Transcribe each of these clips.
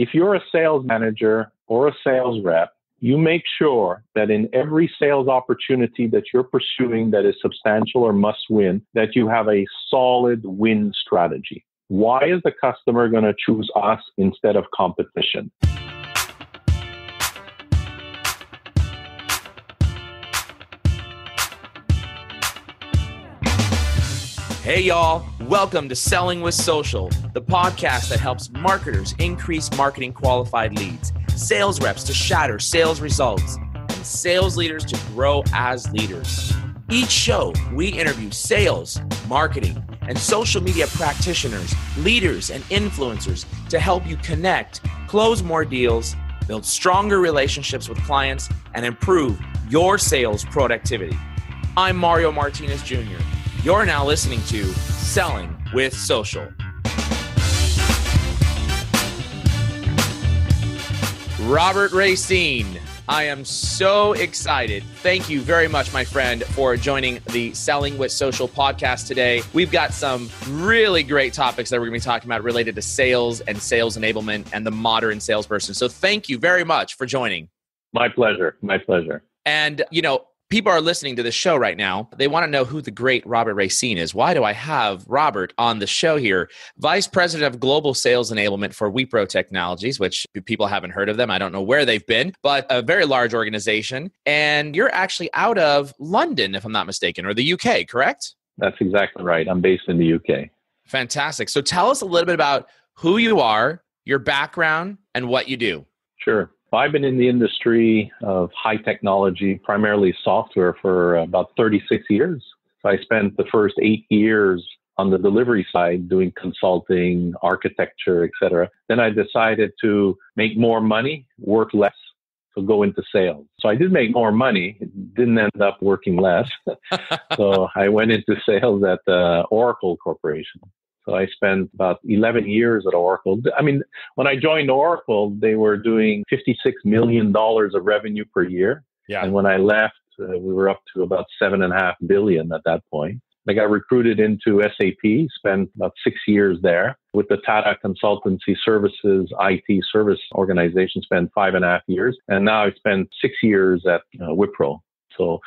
if you're a sales manager or a sales rep, you make sure that in every sales opportunity that you're pursuing that is substantial or must win, that you have a solid win strategy. Why is the customer going to choose us instead of competition? Hey y'all, welcome to Selling with Social, the podcast that helps marketers increase marketing qualified leads, sales reps to shatter sales results, and sales leaders to grow as leaders. Each show, we interview sales, marketing, and social media practitioners, leaders, and influencers to help you connect, close more deals, build stronger relationships with clients, and improve your sales productivity. I'm Mario Martinez Jr. You're now listening to Selling with Social. Robert Racine, I am so excited. Thank you very much, my friend, for joining the Selling with Social podcast today. We've got some really great topics that we're going to be talking about related to sales and sales enablement and the modern salesperson. So thank you very much for joining. My pleasure. My pleasure. And, people are listening to this show right now. They want to know who the great Robert Racine is. Why do I have Robert on the show here? Vice President of Global Sales Enablement for Wipro Technologies, which people haven't heard of them. I don't know where they've been, but a very large organization. And you're actually out of London, if I'm not mistaken, or the UK, correct? That's exactly right. I'm based in the UK. Fantastic. So tell us a little bit about who you are, your background, and what you do. Sure. I've been in the industry of high technology, primarily software, for about 36 years. So I spent the first 8 years on the delivery side doing consulting, architecture, et cetera. Then I decided to make more money, work less, so go into sales. So I did make more money, didn't end up working less. So I went into sales at Oracle Corporation. So I spent about 11 years at Oracle. I mean, when I joined Oracle, they were doing $56 million of revenue per year. Yeah. And when I left, we were up to about $7.5 billion at that point. I got recruited into SAP, spent about 6 years there with the Tata Consultancy Services IT service organization, spent 5.5 years. And now I spent 6 years at Wipro. So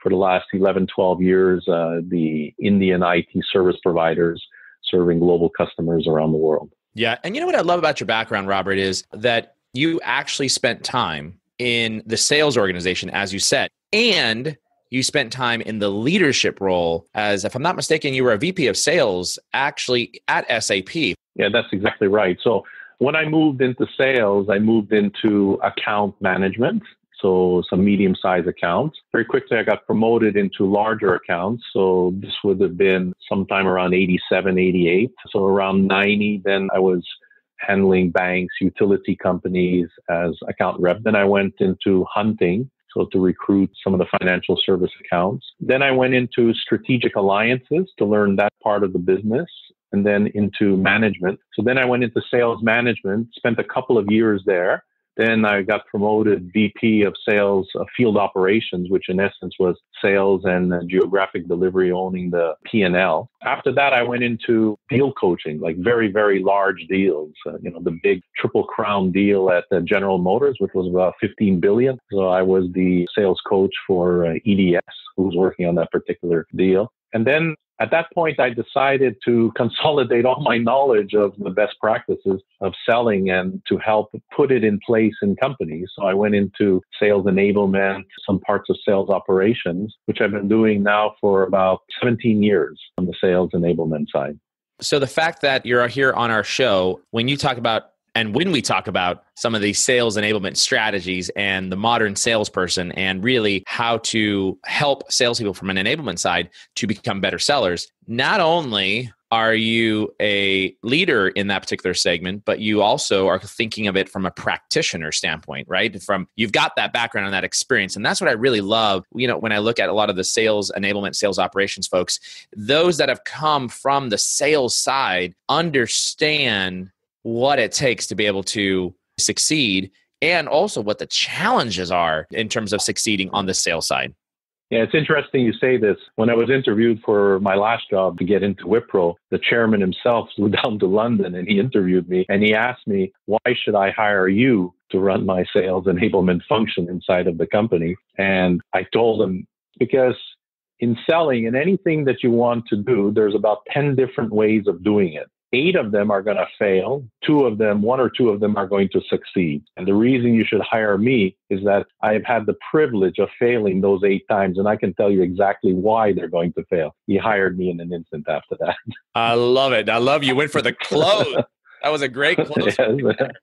for the last 11, 12 years, the Indian IT service providers serving global customers around the world. Yeah. And you know what I love about your background, Robert, is that you actually spent time in the sales organization, as you said, and you spent time in the leadership role as, if I'm not mistaken, you were a VP of sales actually at SAP. Yeah, that's exactly right. So when I moved into sales, I moved into account management. So some medium-sized accounts. Very quickly, I got promoted into larger accounts. So this would have been sometime around 87, 88. So around 90, then I was handling banks, utility companies as account rep. Then I went into hunting, so to recruit some of the financial service accounts. Then I went into strategic alliances to learn that part of the business, and then into management. So then I went into sales management, spent a couple of years there. Then I got promoted VP of Sales Field Operations, which in essence was sales and geographic delivery, owning the P&L. After that, I went into deal coaching, like very, very large deals. The big Triple Crown deal at General Motors, which was about $15 billion. So I was the sales coach for EDS, who was working on that particular deal. And then at that point, I decided to consolidate all my knowledge of the best practices of selling and to help put it in place in companies. So I went into sales enablement, some parts of sales operations, which I've been doing now for about 17 years on the sales enablement side. So the fact that you're here on our show, when we talk about some of these sales enablement strategies and the modern salesperson and really how to help salespeople from an enablement side to become better sellers, not only are you a leader in that particular segment, but you also are thinking of it from a practitioner standpoint, right? You've got that background and that experience. And that's what I really love. When I look at a lot of the sales enablement, sales operations folks, those that have come from the sales side understand what it takes to be able to succeed and also what the challenges are in terms of succeeding on the sales side. Yeah, it's interesting you say this. When I was interviewed for my last job to get into Wipro, the chairman himself flew down to London and he interviewed me and he asked me, why should I hire you to run my sales enablement function inside of the company? And I told him, because in selling and anything that you want to do, there's about 10 different ways of doing it. 8 of them are going to fail. 1 or 2 of them are going to succeed. And the reason you should hire me is that I've had the privilege of failing those 8 times, and I can tell you exactly why they're going to fail. He hired me in an instant after that. I love it. I love you went for the close. That was a great close.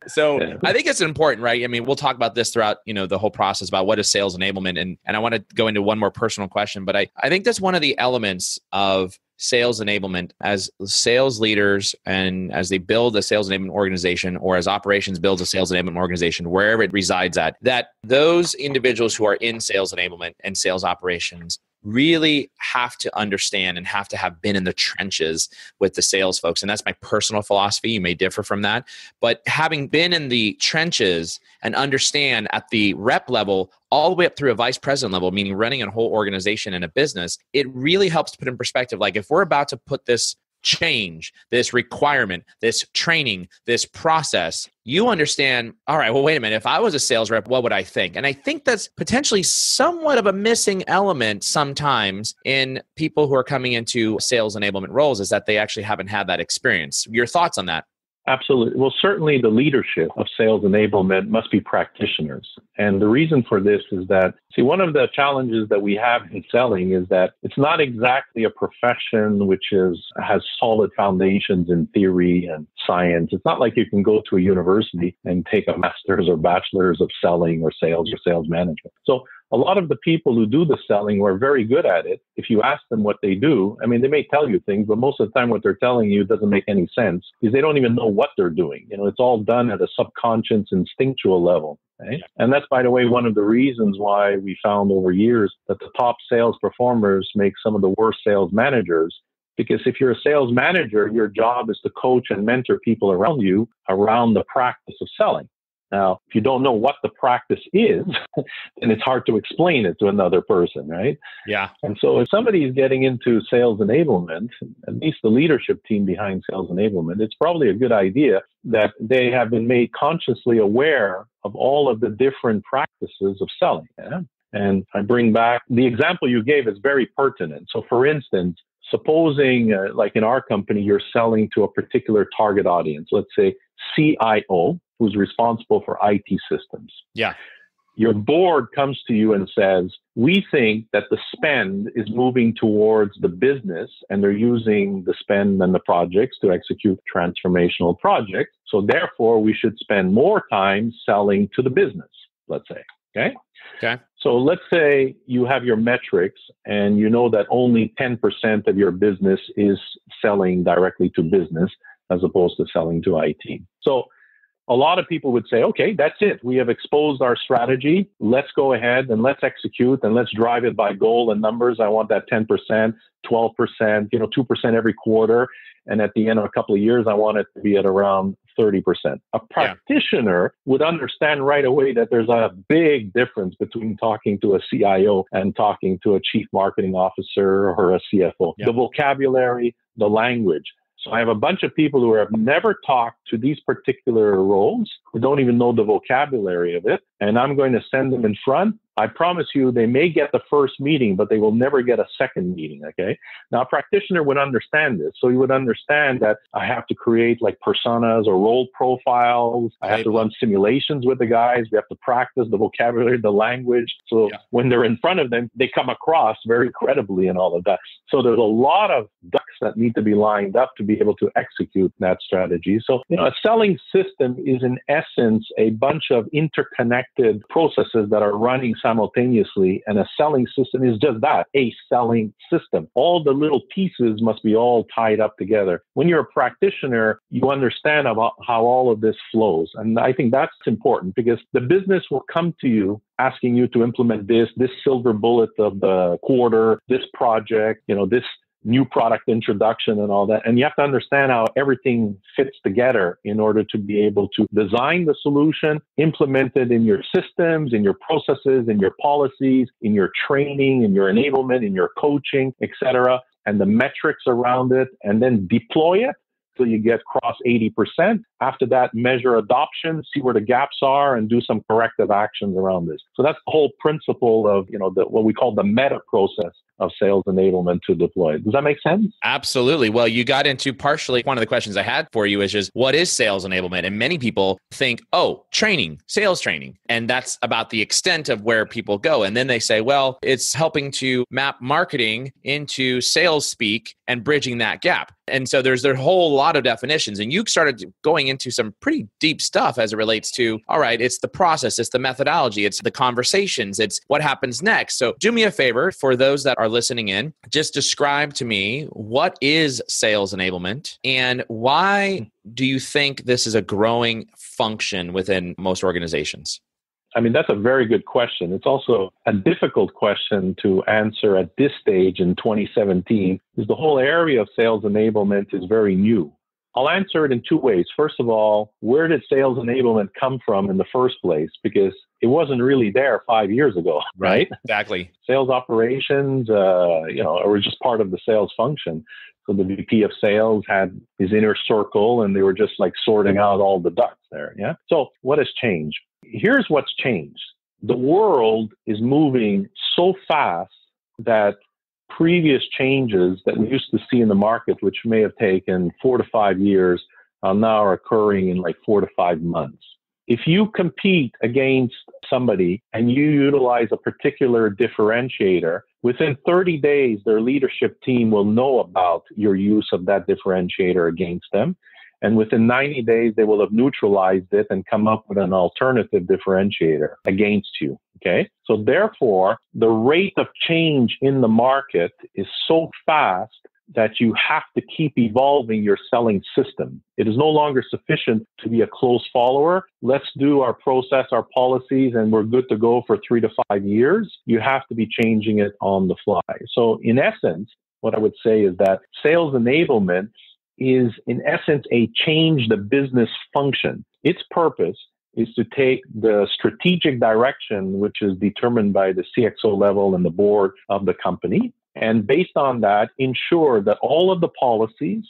So I think it's important, right? I mean, we'll talk about this throughout, the whole process about what is sales enablement. And I want to go into one more personal question, but I think that's one of the elements of sales enablement as sales leaders and as they build a sales enablement organization or as operations builds a sales enablement organization, wherever it resides at, that those individuals who are in sales enablement and sales operations really have to understand and have to have been in the trenches with the sales folks. And that's my personal philosophy. You may differ from that. But having been in the trenches and understand at the rep level all the way up through a vice president level, meaning running a whole organization and a business, it really helps to put in perspective. Like if we're about to put this change, this requirement, this training, this process, you understand, all right, well, wait a minute. If I was a sales rep, what would I think? And I think that's potentially somewhat of a missing element sometimes in people who are coming into sales enablement roles is that they actually haven't had that experience. Your thoughts on that? Absolutely. Well, certainly the leadership of sales enablement must be practitioners. And the reason for this is that, one of the challenges that we have in selling is that it's not exactly a profession which has solid foundations in theory and science. It's not like you can go to a university and take a master's or bachelor's of selling or sales management. So a lot of the people who do the selling are very good at it. If you ask them what they do, I mean, they may tell you things, but most of the time what they're telling you doesn't make any sense because they don't even know what they're doing. It's all done at a subconscious, instinctual level. Right? And that's, by the way, one of the reasons why we found over years that the top sales performers make some of the worst sales managers. Because if you're a sales manager, your job is to coach and mentor people around you around the practice of selling. Now, if you don't know what the practice is, then it's hard to explain it to another person, right? Yeah. And so if somebody is getting into sales enablement, at least the leadership team behind sales enablement, it's probably a good idea that they have been made consciously aware of all of the different practices of selling. Yeah? And I bring back the example you gave is very pertinent. So for instance, supposing like in our company, you're selling to a particular target audience, let's say CIO, who's responsible for IT systems. Yeah. Your board comes to you and says, we think that the spend is moving towards the business and they're using the spend and the projects to execute transformational projects. So therefore, we should spend more time selling to the business, let's say. Okay. So let's say you have your metrics and you know that only 10% of your business is selling directly to business as opposed to selling to IT. So a lot of people would say, okay, that's it. We have exposed our strategy. Let's go ahead and let's execute and let's drive it by goal and numbers. I want that 10%, 12%, 2% every quarter. And at the end of a couple of years, I want it to be at around 30%. A practitioner would understand right away that there's a big difference between talking to a CIO and talking to a chief marketing officer or a CFO. The vocabulary, the language. So I have a bunch of people who have never talked to these particular roles, who don't even know the vocabulary of it, and I'm going to send them in front. I promise you they may get the first meeting, but they will never get a second meeting, okay? Now, a practitioner would understand this. So you would understand that I have to create like personas or role profiles. I have to run simulations with the guys. We have to practice the vocabulary, the language. So when they're in front of them, they come across very credibly and all of that. So there's a lot of ducks that need to be lined up to be able to execute that strategy. So, a selling system is in essence a bunch of interconnected processes that are running simultaneously, and a selling system is just that, a selling system. All the little pieces must be all tied up together. When you're a practitioner, you understand about how all of this flows. And I think that's important because the business will come to you asking you to implement this silver bullet of the quarter, this project, this new product introduction and all that. And you have to understand how everything fits together in order to be able to design the solution, implement it in your systems, in your processes, in your policies, in your training, in your enablement, in your coaching, etc., and the metrics around it, and then deploy it till you get across 80%. After that, measure adoption, see where the gaps are, and do some corrective actions around this. So that's the whole principle of, what we call the meta process of sales enablement to deploy. Does that make sense? Absolutely. Well, you got into partially one of the questions I had for you is just what is sales enablement? And many people think, training, sales training. And that's about the extent of where people go. And then they say, well, it's helping to map marketing into sales speak and bridging that gap. And so there's a whole lot of definitions. And you started going into some pretty deep stuff as it relates to, all right, it's the process, it's the methodology, it's the conversations, it's what happens next. So do me a favor, for those that are listening in, just describe to me what is sales enablement and why do you think this is a growing function within most organizations? I mean, that's a very good question. It's also a difficult question to answer at this stage in 2017, because the whole area of sales enablement is very new. I'll answer it in two ways. First of all, where did sales enablement come from in the first place? Because it wasn't really there 5 years ago, right? Exactly. Sales operations, were just part of the sales function. So the VP of sales had his inner circle and they were just like sorting out all the ducks there. Yeah. So what has changed? Here's what's changed. The world is moving so fast that previous changes that we used to see in the market, which may have taken 4 to 5 years, now are occurring in like 4 to 5 months. If you compete against somebody and you utilize a particular differentiator, within 30 days, their leadership team will know about your use of that differentiator against them. And within 90 days, they will have neutralized it and come up with an alternative differentiator against you. Okay. So therefore, the rate of change in the market is so fast that you have to keep evolving your selling system. It is no longer sufficient to be a close follower. Let's do our process, our policies, and we're good to go for 3 to 5 years. You have to be changing it on the fly. So in essence, what I would say is that sales enablement is in essence a change the business function. Its purpose is to take the strategic direction, which is determined by the CXO level and the board of the company, and based on that, ensure that all of the policies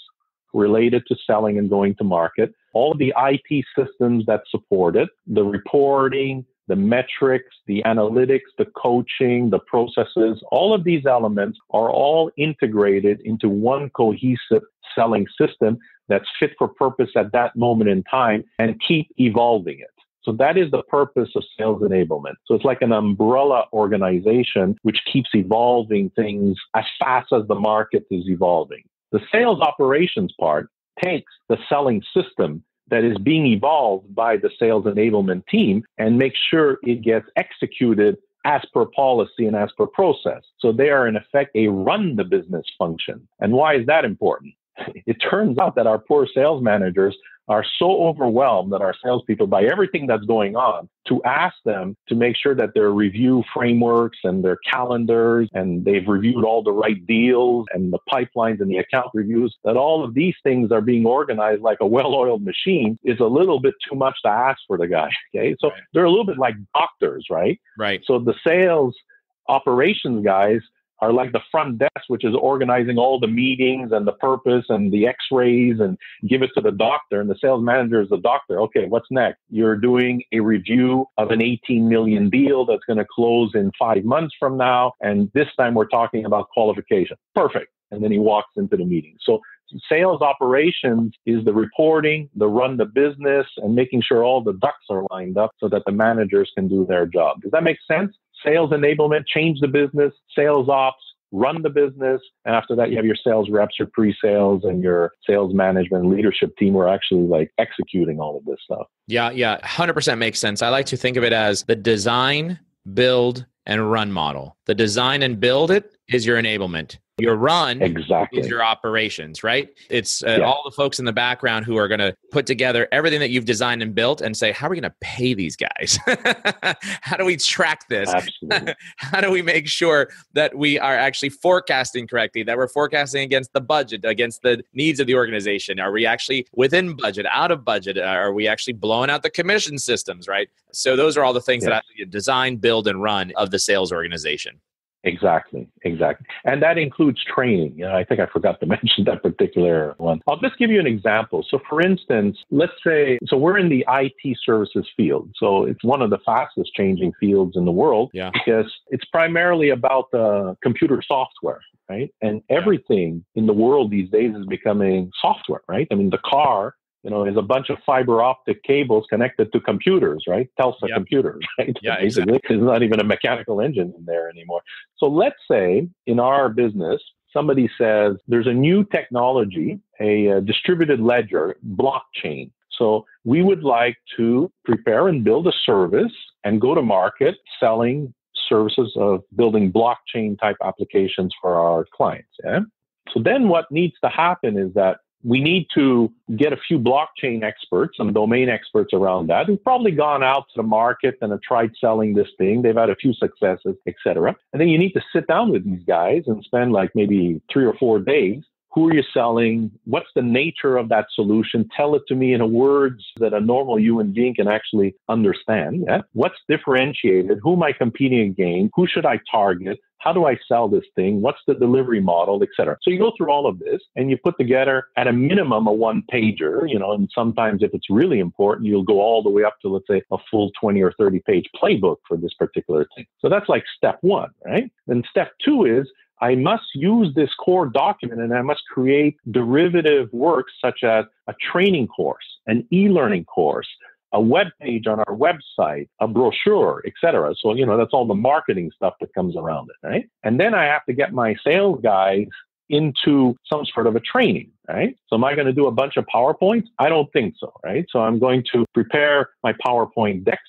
related to selling and going to market, all of the IT systems that support it, the reporting, the metrics, the analytics, the coaching, the processes, all of these elements are all integrated into one cohesive selling system that's fit for purpose at that moment in time and keep evolving it. So that is the purpose of sales enablement. So it's like an umbrella organization which keeps evolving things as fast as the market is evolving. The sales operations part takes the selling system that is being evolved by the sales enablement team and makes sure it gets executed as per policy and as per process. So they are in effect a run the business function. And why is that important? It turns out that our poor sales managers are so overwhelmed that our salespeople by everything that's going on to ask them to make sure that their review frameworks and their calendars and they've reviewed all the right deals and the pipelines and the account reviews, that all of these things are being organized like a well-oiled machine is a little bit too much to ask for the guy. Okay. So they're a little bit like doctors, right? Right. So the sales operations guys are like the front desk, which is organizing all the meetings and the purpose and the x-rays and give it to the doctor. And the sales manager is the doctor. Okay, what's next? You're doing a review of an 18 million deal that's going to close in 5 months from now. And this time we're talking about qualification. Perfect. And then he walks into the meeting. So sales operations is the reporting, the run the business, and making sure all the ducks are lined up so that the managers can do their job. Does that make sense? Sales enablement, change the business, sales ops, run the business. And after that, you have your sales reps, your pre-sales, and your sales management leadership team who are actually like executing all of this stuff. Yeah. 100% makes sense. I like to think of it as the design, build, and run model. The design and build it is your enablement. Your run Exactly. is your operations, right? It's all the folks in the background who are going to put together everything that you've designed and built and say, how are we going to pay these guys? How do we track this? Absolutely. How do we make sure that we are actually forecasting correctly, that we're forecasting against the budget, against the needs of the organization? Are we actually within budget, out of budget? Are we actually blowing out the commission systems, right? So those are all the things that I design, build, and run of the sales organization. Exactly. And that includes training. I think I forgot to mention that particular one. I'll just give you an example. So for instance, let's say, we're in the IT services field. So it's one of the fastest changing fields in the world because it's primarily about the computer software, right? And everything in the world these days is becoming software, right? I mean, the car, is a bunch of fiber optic cables connected to computers, right? Telsa computers, right? Yeah, basically, exactly. there's not even a mechanical engine in there anymore. So let's say in our business, somebody says there's a new technology, a distributed ledger, blockchain. So we would like to prepare and build a service and go to market selling services of building blockchain type applications for our clients. Yeah? So then what needs to happen is that we need to get a few blockchain experts, some domain experts around that, who've probably gone out to the market and have tried selling this thing. They've had a few successes, etc. And then you need to sit down with these guys and spend like maybe 3 or 4 days. Who are you selling? What's the nature of that solution? Tell it to me in words that a normal human being can actually understand. Yeah? What's differentiated? Who am I competing against? Who should I target? How do I sell this thing? What's the delivery model, et cetera? So you go through all of this and you put together at a minimum a 1-pager, and sometimes if it's really important, you'll go all the way up to, let's say, a full 20 or 30 page playbook for this particular thing. So that's like step 1, right? Then step 2 is I must use this core document and I must create derivative works such as a training course, an e-learning course, a web page on our website, a brochure, etc. So, that's all the marketing stuff that comes around it, right? And then I have to get my sales guys into some sort of a training, right? So am I going to do a bunch of PowerPoints? I don't think so, right? So I'm going to prepare my PowerPoint decks,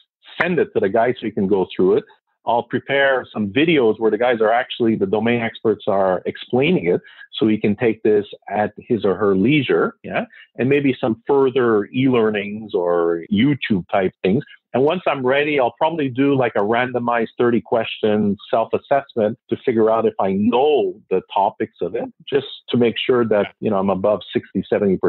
send it to the guys so he can go through it. I'll prepare some videos where the guys are actually, the domain experts are explaining it so he can take this at his or her leisure, and maybe some further e-learnings or YouTube type things. And once I'm ready, I'll probably do like a randomized 30-question self-assessment to figure out if I know the topics of it, just to make sure that, I'm above 60, 70%.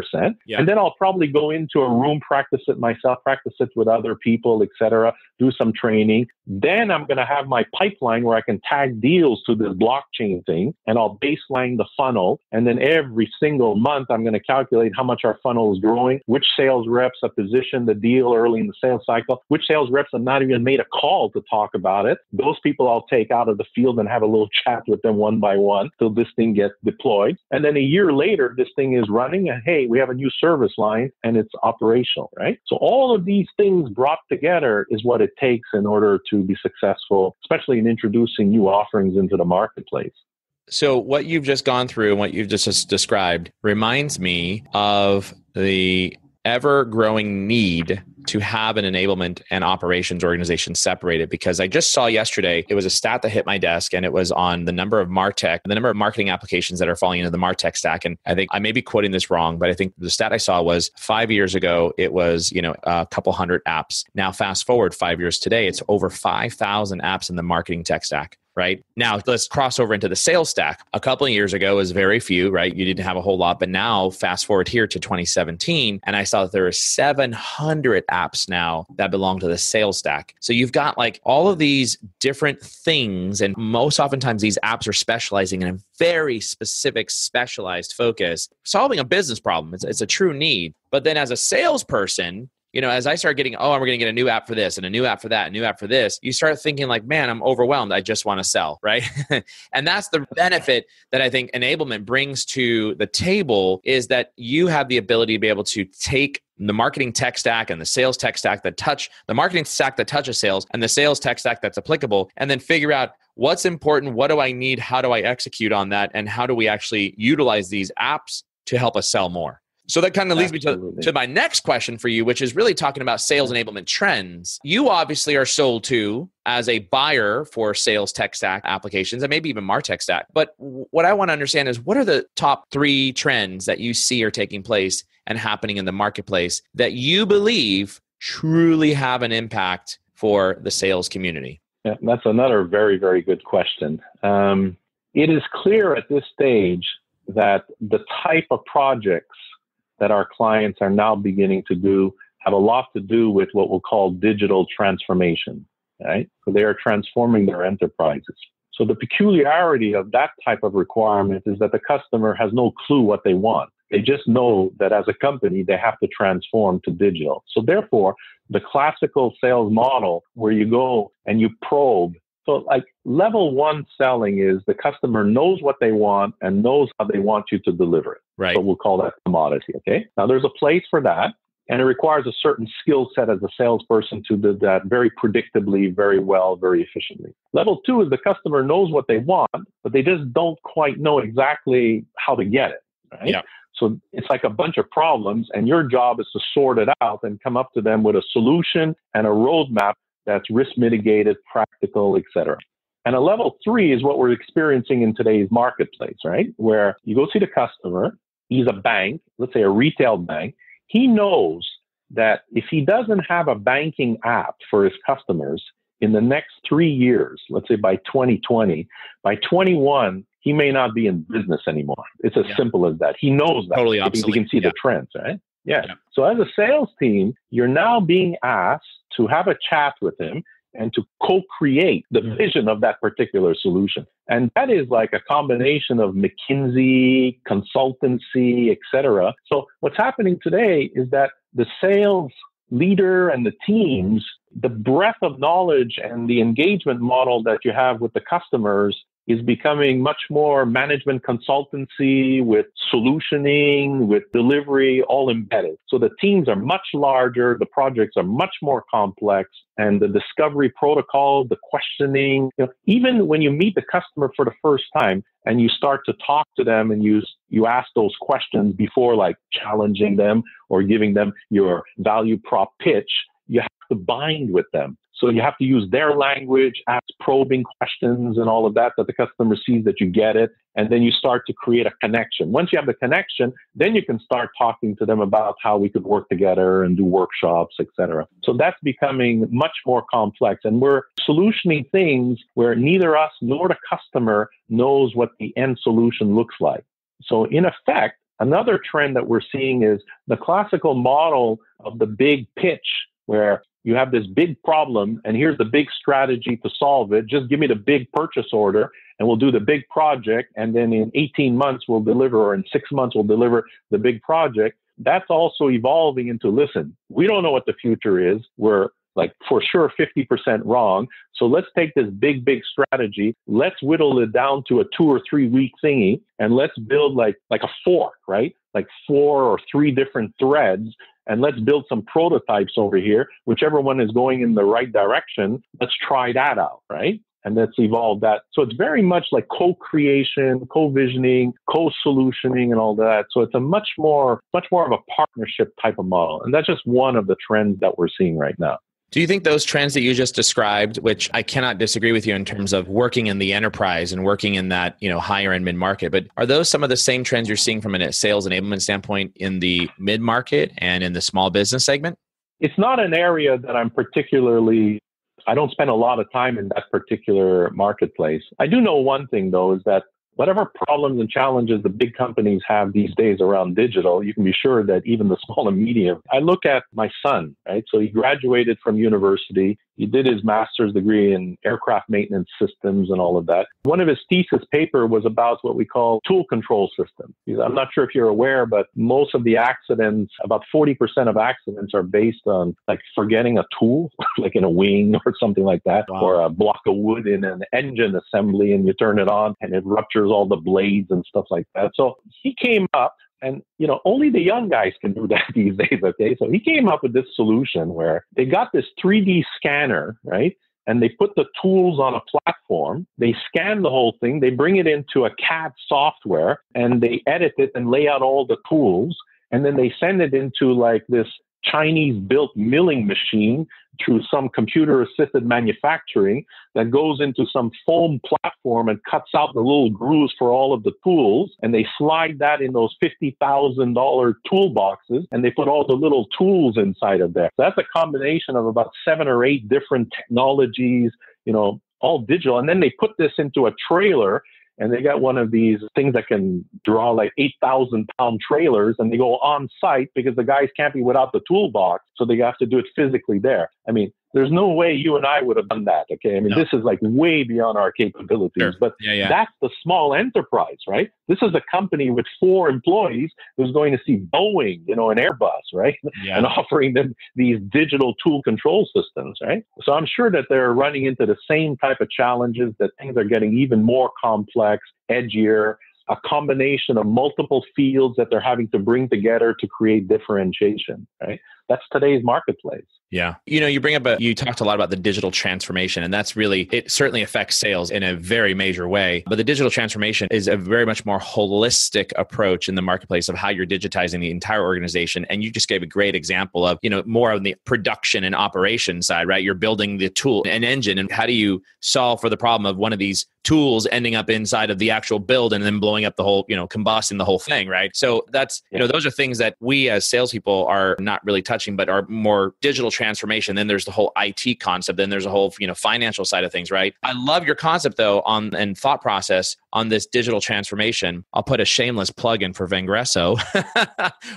And then I'll probably go into a room, practice it myself, practice it with other people, etc., do some training. Then I'm going to have my pipeline where I can tag deals to this blockchain thing, and I'll baseline the funnel. And then every single month, I'm going to calculate how much our funnel is growing, which sales reps have positioned the deal early in the sales cycle, which sales reps have not even made a call to talk about it. Those people I'll take out of the field and have a little chat with them one by one till this thing gets deployed. And then a year later, this thing is running and hey, we have a new service line and it's operational, right? So all of these things brought together is what it takes in order to be successful, especially in introducing new offerings into the marketplace. So what you've just gone through and what you've just described reminds me of the ever-growing need to have an enablement and operations organization separated, because I just saw yesterday, it was a stat that hit my desk and it was on the number of MarTech, the number of marketing applications that are falling into the MarTech stack. And I think I may be quoting this wrong, but I think the stat I saw was 5 years ago, it was, a couple hundred apps. Now, fast forward 5 years today, it's over 5,000 apps in the marketing tech stack. Right? Now, let's cross over into the sales stack. A couple of years ago, it was very few, right? You didn't have a whole lot. But now, fast forward here to 2017, and I saw that there are 700 apps now that belong to the sales stack. So you've got like all of these different things, and most oftentimes these apps are specializing in a very specific, specialized focus, solving a business problem. It's a true need. But then as a salesperson, as I start getting, we're going to get a new app for this and a new app for that, a new app for this, you start thinking like, man, I'm overwhelmed. I just want to sell, right? And that's the benefit that I think enablement brings to the table, is that you have the ability to be able to take the marketing tech stack and the sales tech stack that touch the marketing stack that touches sales and the sales tech stack that's applicable, and then figure out what's important, what do I need, how do I execute on that, and how do we actually utilize these apps to help us sell more. So that kind of leads me Absolutely. to my next question for you, which is really talking about sales enablement trends. You obviously are sold to as a buyer for sales tech stack applications and maybe even MarTech stack. But what I want to understand is, what are the top 3 trends that you see are taking place and happening in the marketplace that you believe truly have an impact for the sales community? Yeah, that's another very, very good question. It is clear at this stage that the type of projects that our clients are now beginning to do have a lot to do with what we'll call digital transformation, right? So they are transforming their enterprises. So the peculiarity of that type of requirement is that the customer has no clue what they want. They just know that as a company, they have to transform to digital. So therefore, the classical sales model where you go and you probe. So like level 1 selling is the customer knows what they want and knows how they want you to deliver it. Right. So we'll call that commodity. Okay. Now there's a place for that, and it requires a certain skill set as a salesperson to do that very predictably, very well, very efficiently. Level 2 is the customer knows what they want, but they just don't quite know exactly how to get it. Right. Yeah. So it's like a bunch of problems, and your job is to sort it out and come up to them with a solution and a roadmap that's risk mitigated, practical, etc. And a level 3 is what we're experiencing in today's marketplace, right? Where you go see the customer, he's a bank, let's say a retail bank. He knows that if he doesn't have a banking app for his customers in the next 3 years, let's say by 2020, by 21, he may not be in business anymore. It's as simple as that. He knows that. Totally because obsolete. he can see the trends, right? Yeah. So as a sales team, you're now being asked to have a chat with him and to co-create the vision of that particular solution. And that is like a combination of McKinsey, consultancy, etc. So what's happening today is that the sales leader and the teams, the breadth of knowledge and the engagement model that you have with the customers is becoming much more management consultancy with solutioning, with delivery, all embedded. So the teams are much larger, the projects are much more complex, and the discovery protocol, the questioning, even when you meet the customer for the first time and you start to talk to them and you ask those questions before like challenging them or giving them your value prop pitch, you have to bind with them. So you have to use their language, ask probing questions and all of that the customer sees that you get it. And then you start to create a connection. Once you have the connection, then you can start talking to them about how we could work together and do workshops, etc. So that's becoming much more complex. And we're solutioning things where neither us nor the customer knows what the end solution looks like. So in effect, another trend that we're seeing is the classical model of the big pitch, where you have this big problem and here's the big strategy to solve it. Just give me the big purchase order and we'll do the big project. And then in 18 months, we'll deliver, or in 6 months, we'll deliver the big project. That's also evolving into, listen, we don't know what the future is. We're like for sure 50% wrong. So let's take this big strategy. Let's whittle it down to a 2 or 3 week thingy. And let's build like a fork, right? Like 4 or 3 different threads. And let's build some prototypes over here. Whichever one is going in the right direction, let's try that out, right? And let's evolve that. So it's very much like co-creation, co-visioning, co-solutioning, and all that. So it's a much more of a partnership type of model. And that's just one of the trends that we're seeing right now. Do you think those trends that you just described, which I cannot disagree with you in terms of working in the enterprise and working in that, higher end mid-market, but are those some of the same trends you're seeing from a sales enablement standpoint in the mid-market and in the small business segment? It's not an area that I don't spend a lot of time in that particular marketplace. I do know one thing though, is that whatever problems and challenges the big companies have these days around digital, you can be sure that even the small and medium. I look at my son, right? So he graduated from university. He did his master's degree in aircraft maintenance systems and all of that. One of his thesis paper was about what we call tool control system. I'm not sure if you're aware, but most of the accidents, about 40% of accidents are based on like forgetting a tool, like in a wing or something like that, Wow. Or a block of wood in an engine assembly and you turn it on and it ruptures all the blades and stuff like that. So he came up, and, only the young guys can do that these days, okay? So he came up with this solution where they got this 3D scanner, right? And they put the tools on a platform. They scan the whole thing. They bring it into a CAD software, and they edit it and lay out all the tools. and then they send it into like this Chinese-built milling machine through some computer-assisted manufacturing that goes into some foam platform and cuts out the little grooves for all of the tools. And they slide that in those $50,000 toolboxes, and they put all the little tools inside of there. So that's a combination of about 7 or 8 different technologies, all digital. And then they put this into a trailer, and they got one of these things that can draw like 8,000-pound trailers, and they go on site because the guys can't be without the toolbox, so they have to do it physically there. I mean, there's no way you and I would have done that, okay? I mean, This is like way beyond our capabilities, Sure. But That's the small enterprise, right? This is a company with 4 employees who's going to see Boeing, and Airbus, right? Yeah. And offering them these digital tool control systems, right? So I'm sure that they're running into the same type of challenges, that things are getting even more complex, edgier, a combination of multiple fields that they're having to bring together to create differentiation, right? That's today's marketplace. Yeah. You talked a lot about the digital transformation, and that's really, it certainly affects sales in a very major way. But the digital transformation is a very much more holistic approach in the marketplace of how you're digitizing the entire organization. And you just gave a great example of, more on the production and operation side, right? You're building the tool, an engine, and how do you solve for the problem of one of these tools ending up inside of the actual build and then blowing up the whole, combusting the whole thing, right? So that's, those are things that we as salespeople are not really touching, but are more digital transformation. Then there's the whole IT concept. Then there's a whole, financial side of things, right? I love your concept though and thought process on this digital transformation. I'll put a shameless plug in for Vengreso.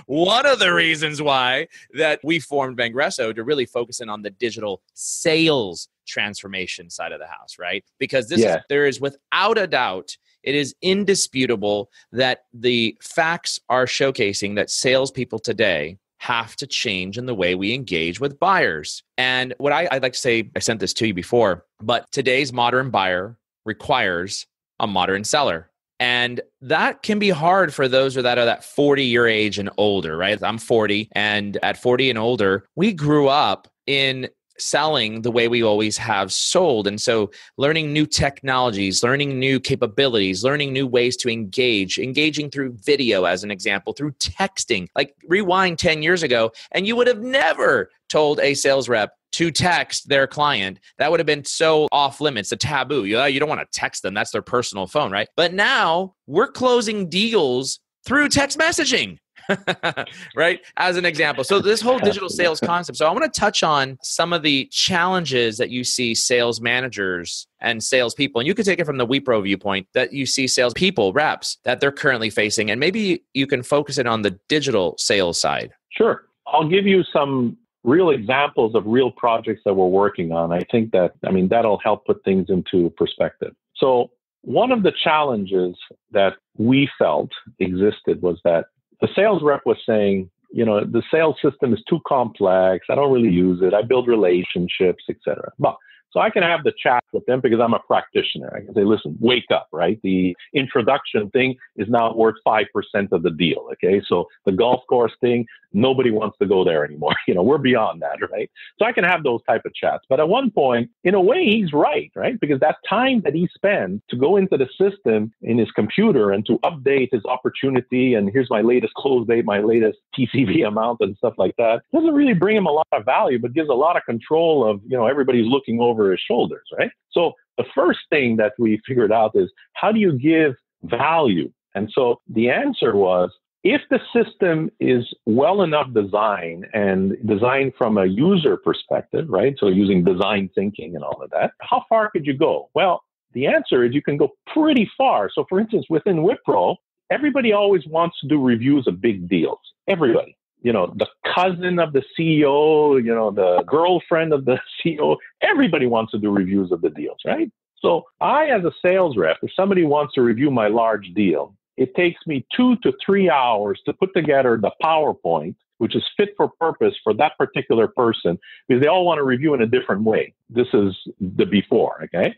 One of the reasons why that we formed Vengreso to really focus in on the digital sales transformation side of the house, right? Because there is without a doubt, it is indisputable that the facts are showcasing that salespeople today have to change in the way we engage with buyers. And what I'd like to say, I sent this to you before, but today's modern buyer requires a modern seller. And that can be hard for those that are that 40-year age and older, right? I'm 40, and at 40 and older, we grew up in selling the way we always have sold. And so learning new technologies, learning new capabilities, learning new ways to engaging through video, as an example, through texting. Like rewind 10 years ago, and you would have never told a sales rep to text their client. That would have been so off limits, a taboo. You don't want to text them. That's their personal phone, right? But now we're closing deals through text messaging. Right? As an example. So this whole digital sales concept. So I want to touch on some of the challenges that you see sales managers and salespeople, and you could take it from the WePro viewpoint, that you see salespeople, reps, that they're currently facing. And maybe you can focus it on the digital sales side. Sure. I'll give you some real examples of real projects that we're working on. I think that'll help put things into perspective. So one of the challenges that we felt existed was that the sales rep was saying, the sales system is too complex. I don't really use it. I build relationships, etc. Well, so I can have the chat with them because I'm a practitioner. I can say, listen, wake up, right? The introduction thing is now worth 5% of the deal, okay? So the golf course thing, nobody wants to go there anymore. We're beyond that, right? So I can have those type of chats. But at one point, in a way, he's right? Because that time that he spends to go into the system in his computer and to update his opportunity, and here's my latest close date, my latest TCV amount and stuff like that, doesn't really bring him a lot of value, but gives a lot of control of, everybody's looking over his shoulders, right? So the first thing that we figured out is, how do you give value? And so the answer was, if the system is well enough designed and designed from a user perspective, right? So using design thinking and all of that, how far could you go? Well, the answer is you can go pretty far. So for instance, within WePro, everybody always wants to do reviews of big deals. Everybody. The cousin of the CEO, the girlfriend of the CEO, everybody wants to do reviews of the deals, right? So I, as a sales rep, if somebody wants to review my large deal, it takes me 2 to 3 hours to put together the PowerPoint, which is fit for purpose for that particular person, because they all want to review in a different way. This is the before, okay?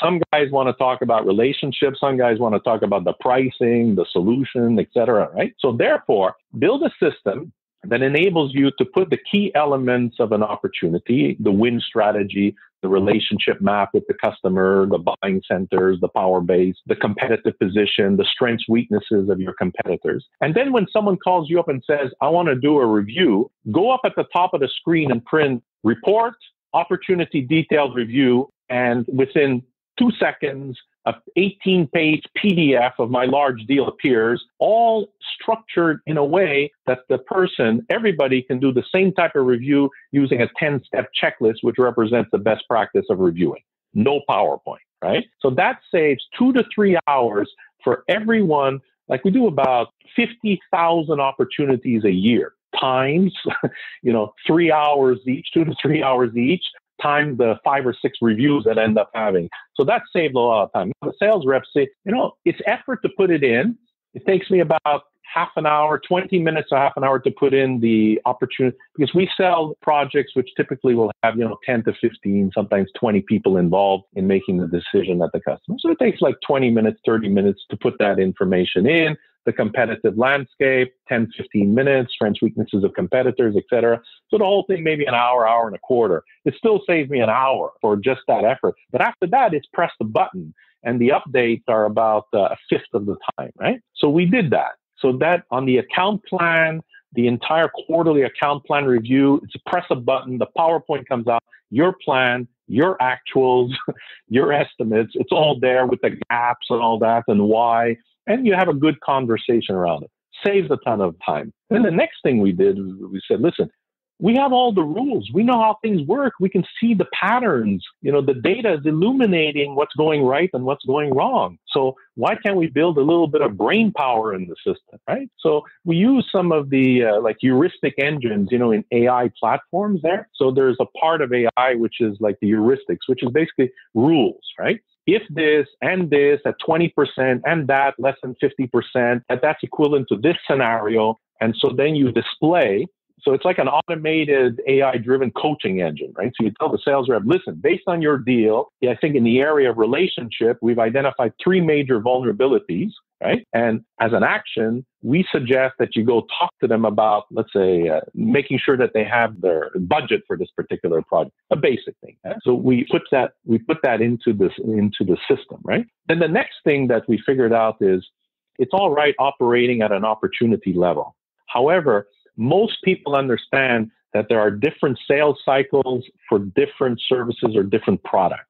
Some guys want to talk about relationships. Some guys want to talk about the pricing, the solution, etc., right? So therefore, build a system that enables you to put the key elements of an opportunity, the win strategy, the relationship map with the customer, the buying centers, the power base, the competitive position, the strengths, weaknesses of your competitors. And then when someone calls you up and says, I want to do a review, go up at the top of the screen and print report, opportunity detailed review, and within 2 seconds, an 18-page PDF of my large deal appears, all structured in a way that everybody can do the same type of review using a 10-step checklist, which represents the best practice of reviewing. No PowerPoint, right? So that saves 2 to 3 hours for everyone. Like we do about 50,000 opportunities a year, times, 3 hours each, 2 to 3 hours each, times the 5 or 6 reviews that end up having. So that saved a lot of time. The sales reps say, it's effort to put it in. It takes me about half an hour, 20 minutes or half an hour to put in the opportunity, because we sell projects which typically will have, 10 to 15, sometimes 20 people involved in making the decision at the customer. So it takes like 20 minutes, 30 minutes to put that information in, the competitive landscape, 10, 15 minutes, strengths, weaknesses of competitors, etc. So the whole thing, maybe an hour, hour and a quarter. It still saves me an hour for just that effort. But after that, it's press the button and the updates are about a fifth of the time, right? So we did that. So that on the account plan, the entire quarterly account plan review, it's a press a button, the PowerPoint comes out, your plan, your actuals, your estimates, it's all there with the gaps and all that and why, and you have a good conversation around it. Saves a ton of time. Then the next thing we did, we said, listen, we have all the rules. We know how things work. We can see the patterns. The data is illuminating what's going right and what's going wrong. So why can't we build a little bit of brain power in the system, right? So we use some of the like heuristic engines, in AI platforms there. So there's a part of AI which is like the heuristics, which is basically rules, right? If this and this at 20% and that less than 50%, that's equivalent to this scenario. And so then you display. So it's like an automated AI-driven coaching engine, right? So you tell the sales rep, listen, based on your deal, I think in the area of relationship, we've identified 3 major vulnerabilities, right? And as an action, we suggest that you go talk to them about, let's say, making sure that they have their budget for this particular project, a basic thing. Right? So we put that into the system, right? Then the next thing that we figured out is it's all right operating at an opportunity level. However, most people understand that there are different sales cycles for different services or different products.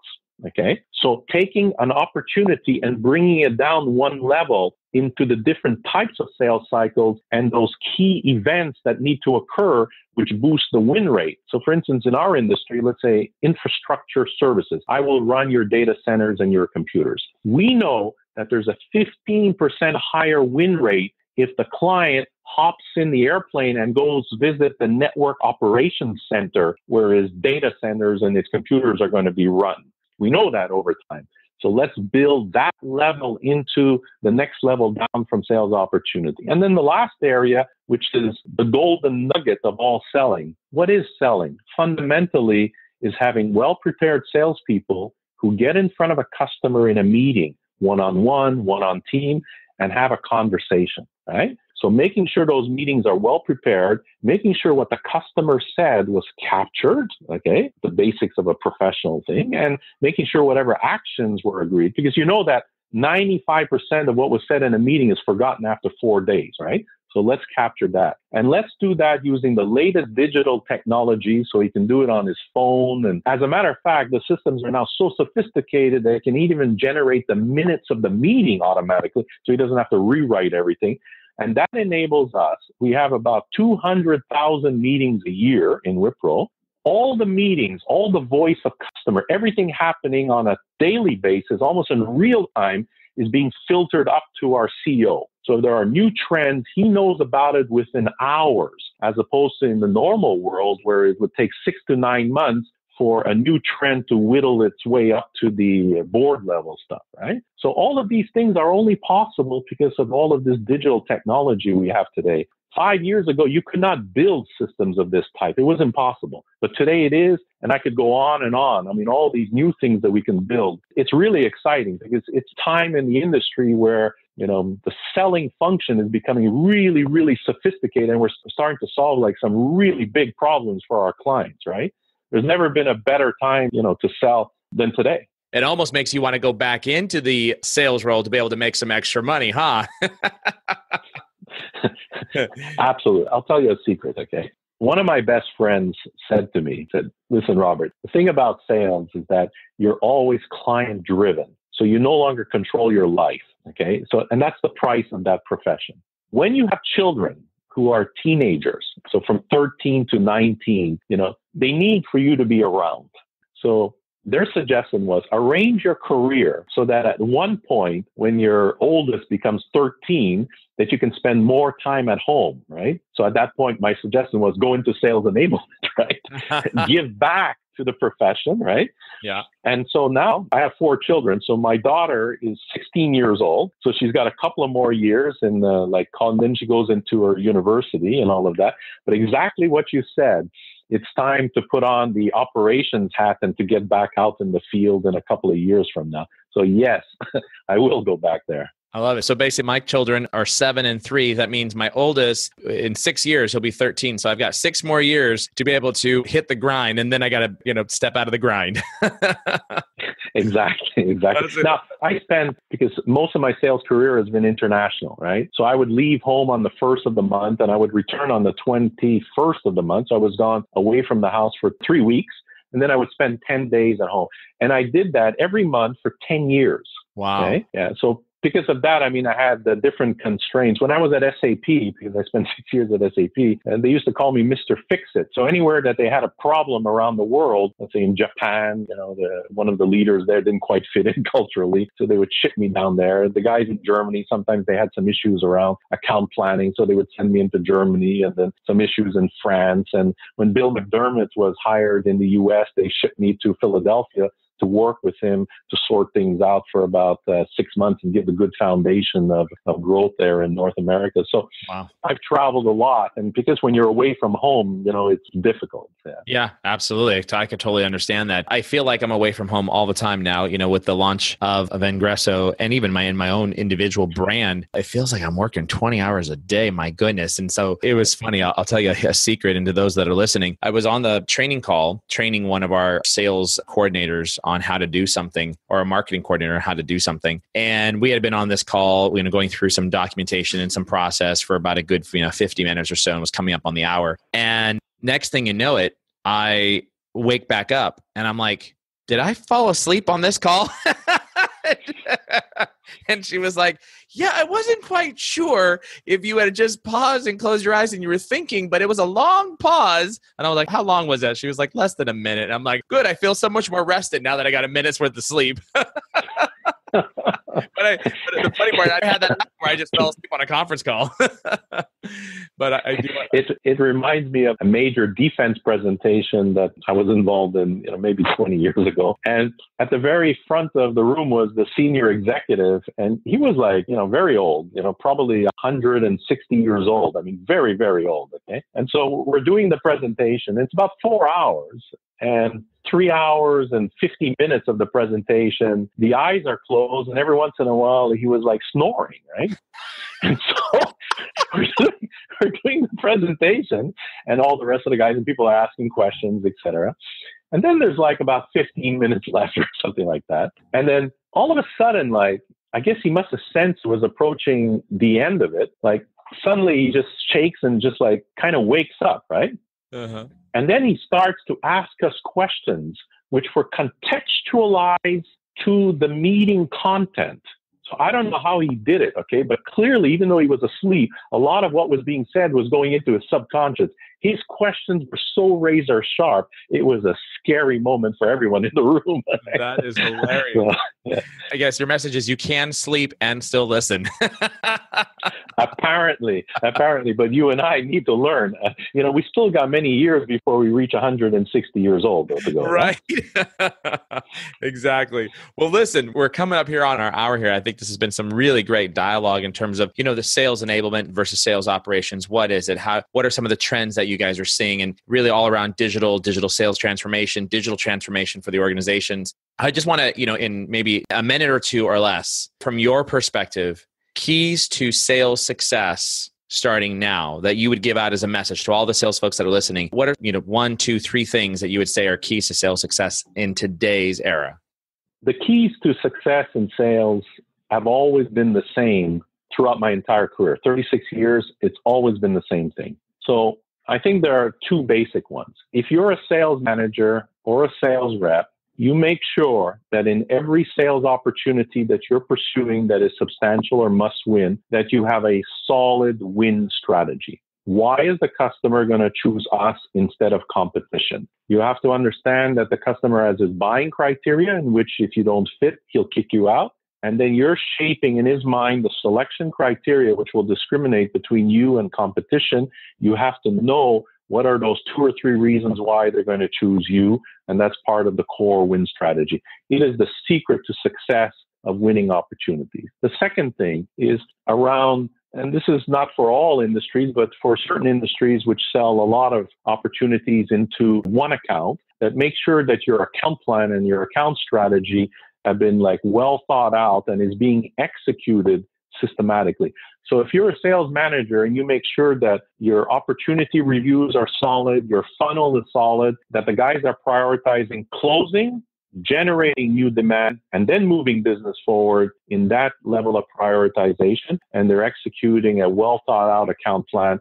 Okay. So taking an opportunity and bringing it down one level into the different types of sales cycles and those key events that need to occur, which boost the win rate. So for instance, in our industry, let's say infrastructure services, I will run your data centers and your computers. We know that there's a 15% higher win rate if the client hops in the airplane and goes visit the network operations center where his data centers and his computers are going to be run. We know that over time. So let's build that level into the next level down from sales opportunity. And then the last area, which is the golden nugget of all selling. What is selling? Fundamentally is having well-prepared salespeople who get in front of a customer in a meeting, one-on-one, one-on-team, and have a conversation, right? So making sure those meetings are well prepared, making sure what the customer said was captured, okay, the basics of a professional thing, and making sure whatever actions were agreed, because you know that 95% of what was said in a meeting is forgotten after 4 days, right? So let's capture that. And let's do that using the latest digital technology so he can do it on his phone. And as a matter of fact, the systems are now so sophisticated that it can even generate the minutes of the meeting automatically so he doesn't have to rewrite everything. And that enables us, we have about 200,000 meetings a year in Wipro. All the meetings, all the voice of customer, everything happening on a daily basis, almost in real time, is being filtered up to our CEO. So if there are new trends, he knows about it within hours, as opposed to in the normal world where it would take 6 to 9 months for a new trend to whittle its way up to the board level stuff, right? So all of these things are only possible because of all of this digital technology we have today. 5 years ago, you could not build systems of this type. It was impossible. But today it is, and I could go on and on. I mean, all these new things that we can build. It's really exciting because it's time in the industry where, the selling function is becoming really, really sophisticated, and we're starting to solve like some really big problems for our clients, right? there's never been a better time, to sell than today. It almost makes you want to go back into the sales role to be able to make some extra money, huh? Absolutely. I'll tell you a secret, okay? One of my best friends said to me, listen, Robert, the thing about sales is that you're always client driven. So you no longer control your life, okay? And that's the price of that profession. When you have children who are teenagers, so from 13 to 19, they need for you to be around. So their suggestion was arrange your career so that at one point when your oldest becomes 13, that you can spend more time at home, right? So at that point, my suggestion was go into sales enablement, right? Give back to the profession, right? Yeah. And so now I have 4 children. So my daughter is 16 years old. So she's got a couple of more years and then she goes into her university and all of that. But exactly what you said, it's time to put on the operations hat and to get back out in the field in a couple of years from now. So yes, I will go back there. I love it. So basically my children are 7 and 3. That means my oldest in 6 years, he'll be 13. So I've got 6 more years to be able to hit the grind. And then I got to, step out of the grind. Exactly. Now because most of my sales career has been international, right? So I would leave home on the 1st of the month and I would return on the 21st of the month. So I was gone away from the house for 3 weeks. And then I would spend 10 days at home. And I did that every month for 10 years. Wow. Okay? Yeah. So because of that, I had the different constraints. When I was at SAP, because I spent 6 years at SAP, and they used to call me Mr. Fix-It. So anywhere that they had a problem around the world, let's say in Japan, one of the leaders there didn't quite fit in culturally. So they would ship me down there. The guys in Germany, sometimes they had some issues around account planning. So they would send me into Germany, and then some issues in France. And when Bill McDermott was hired in the US, they shipped me to Philadelphia to work with him to sort things out for about 6 months and give a good foundation of growth there in North America. So wow. I've traveled a lot. And because when you're away from home, it's difficult. Yeah, absolutely. I could totally understand that. I feel like I'm away from home all the time now, with the launch of Vengreso and even in my own individual brand. It feels like I'm working 20 hours a day. My goodness. And so it was funny. I'll tell you a secret, and to those that are listening, I was on the training call, training one of our sales coordinators on how to do something, or a marketing coordinator on how to do something. And we had been on this call, going through some documentation and some process for about a good, 50 minutes or so, and was coming up on the hour. And next thing you know it, I wake back up and I'm like, did I fall asleep on this call? And she was like, yeah, I wasn't quite sure if you had just paused and closed your eyes and you were thinking, but it was a long pause. And I was like, how long was that? She was like, less than a minute. And I'm like, good. I feel so much more rested now that I got a minute's worth of sleep. But the funny part, I had that where I just fell asleep on a conference call. But I do. It reminds me of a major defense presentation that I was involved in, maybe 20 years ago. And at the very front of the room was the senior executive, and he was like, very old, probably 160 years old. Very, very old. Okay. And so we're doing the presentation. It's about 4 hours. And 3 hours and 50 minutes of the presentation, the eyes are closed, and every once in a while he was like snoring, right? And so we're doing the presentation, and all the rest of the guys and people are asking questions, etc. And then there's like about 15 minutes left or something like that. And then all of a sudden, I guess he must have sensed it was approaching the end of it. Suddenly he just shakes and just kind of wakes up, right? Uh-huh. And then he starts to ask us questions which were contextualized to the meeting content. So I don't know how he did it, okay? But clearly, even though he was asleep, a lot of what was being said was going into his subconscious. His questions were so razor sharp, it was a scary moment for everyone in the room. That is hilarious. So, yeah. I guess your message is you can sleep and still listen. Apparently, but you and I need to learn. We still got many years before we reach 160 years old to go. Right? Exactly. Well, listen, we're coming up here on our hour here. I think this has been some really great dialogue in terms of, the sales enablement versus sales operations. What is it? What are some of the trends that you guys are seeing, and really all around digital sales transformation, digital transformation for the organizations? I just want to, in maybe a minute or two or less, from your perspective, keys to sales success starting now that you would give out as a message to all the sales folks that are listening? What are, 1, 2, 3 things that you would say are keys to sales success in today's era? The keys to success in sales have always been the same throughout my entire career. 36 years, it's always been the same thing. So I think there are two basic ones. If you're a sales manager or a sales rep, you make sure that in every sales opportunity that you're pursuing that is substantial or must win, that you have a solid win strategy. Why is the customer going to choose us instead of competition? You have to understand that the customer has his buying criteria in which if you don't fit, he'll kick you out. And then you're shaping in his mind the selection criteria, which will discriminate between you and competition. You have to know what are those 2 or 3 reasons why they're going to choose you. And that's part of the core win strategy. It is the secret to success of winning opportunities. The second thing is around, and this is not for all industries, but for certain industries which sell a lot of opportunities into one account, that make sure that your account plan and your account strategy have been well thought out and is being executed systematically. So if you're a sales manager and you make sure that your opportunity reviews are solid, your funnel is solid, that the guys are prioritizing closing, generating new demand, and then moving business forward in that level of prioritization, and they're executing a well thought out account plan,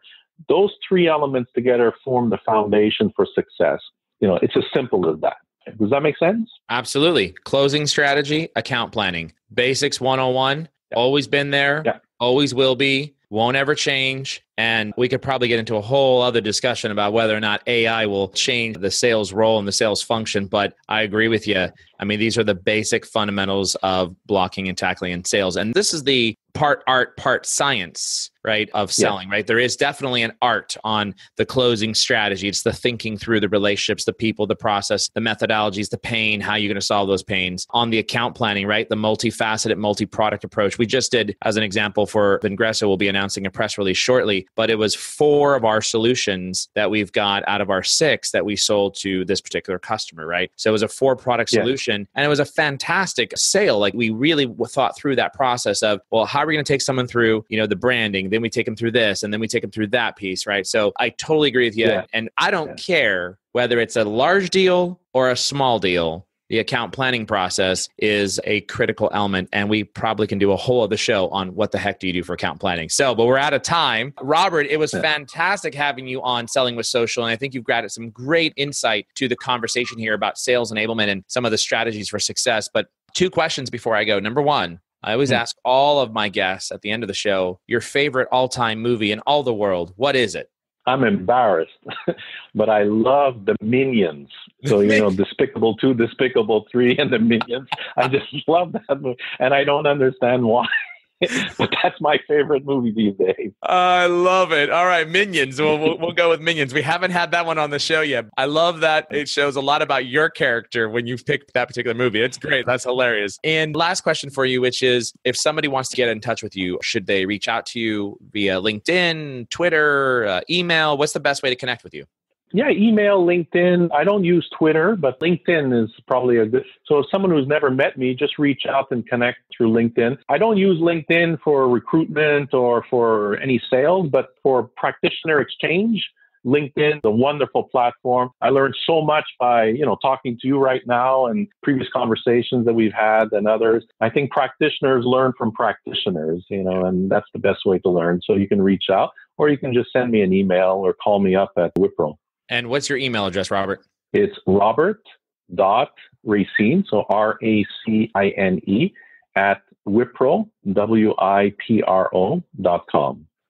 those 3 elements together form the foundation for success. It's as simple as that. Does that make sense? Absolutely. Closing strategy, account planning, basics 101, always been there, always will be, won't ever change. And we could probably get into a whole other discussion about whether or not AI will change the sales role and the sales function. But I agree with you. I mean, these are the basic fundamentals of blocking and tackling in sales. And this is the part art, part science, right, of selling, right? There is definitely an art on the closing strategy. It's the thinking through the relationships, the people, the process, the methodologies, the pain, how you're going to solve those pains. On the account planning, right? The multifaceted, multi-product approach. We just did, as an example for Vengreso, we'll be announcing a press release shortly, but it was 4 of our solutions that we've got out of our 6 that we sold to this particular customer, right? So it was a 4-product solution, and it was a fantastic sale. We really thought through that process of, well, how are we going to take someone through, the branding, then we take them through this, and then we take them through that piece, right? So I totally agree with you. And I don't care whether it's a large deal or a small deal. The account planning process is a critical element, and we probably can do a whole other show on what the heck do you do for account planning. So, but we're out of time. Robert, it was fantastic having you on Selling with Social, and I think you've added some great insight to the conversation here about sales enablement and some of the strategies for success. But 2 questions before I go. Number 1, I always ask all of my guests at the end of the show, your favorite all-time movie in all the world. What is it? I'm embarrassed, but I love the Minions. So, Despicable 2, Despicable 3, and the Minions. I just love that movie, and I don't understand why. But that's my favorite movie these days. I love it. All right, Minions. We'll go with Minions. We haven't had that one on the show yet. I love that it shows a lot about your character when you've picked that particular movie. It's great. That's hilarious. And last question for you, which is, if somebody wants to get in touch with you, should they reach out to you via LinkedIn, Twitter, email? What's the best way to connect with you? Yeah, email, LinkedIn. I don't use Twitter, but LinkedIn is probably a good. So if someone who's never met me, just reach out and connect through LinkedIn. I don't use LinkedIn for recruitment or for any sales, but for practitioner exchange. LinkedIn is a wonderful platform. I learned so much by, talking to you right now and previous conversations that we've had and others. I think practitioners learn from practitioners, and that's the best way to learn. So you can reach out, or you can just send me an email or call me up at Wipro. And what's your email address, Robert? It's robert.racine, so RACINE, at Wipro, WIPRO.com.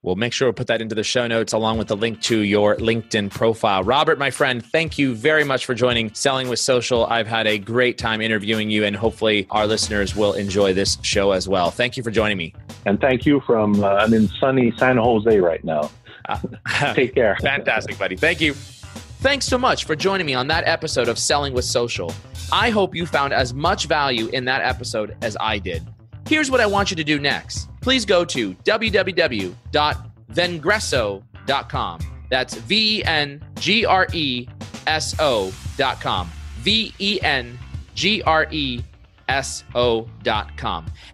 We'll make sure we'll put that into the show notes along with the link to your LinkedIn profile. Robert, my friend, thank you very much for joining Selling with Social. I've had a great time interviewing you, and hopefully our listeners will enjoy this show as well. Thank you for joining me. And thank you from, I'm in sunny San Jose right now. Take care. Fantastic, buddy. Thank you. Thanks so much for joining me on that episode of Selling with Social. I hope you found as much value in that episode as I did. Here's what I want you to do next. Please go to www.vengreso.com. That's VENGRESO.com. VENGRESO.com.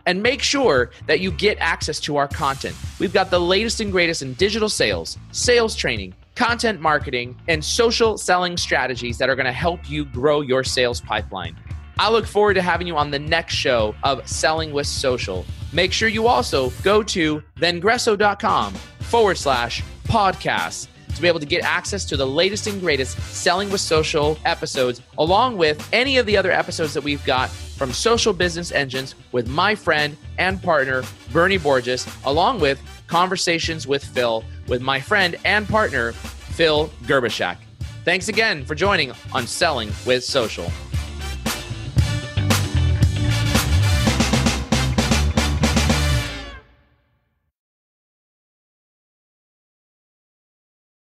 And make sure that you get access to our content. We've got the latest and greatest in digital sales, sales training, content marketing, and social selling strategies that are going to help you grow your sales pipeline. I look forward to having you on the next show of Selling with Social. Make sure you also go to vengreso.com/podcast to be able to get access to the latest and greatest Selling with Social episodes, along with any of the other episodes that we've got from Social Business Engines with my friend and partner, Bernie Borges, along with Conversations with Phil with my friend and partner, Phil Gerbishak. Thanks again for joining on Selling with Social.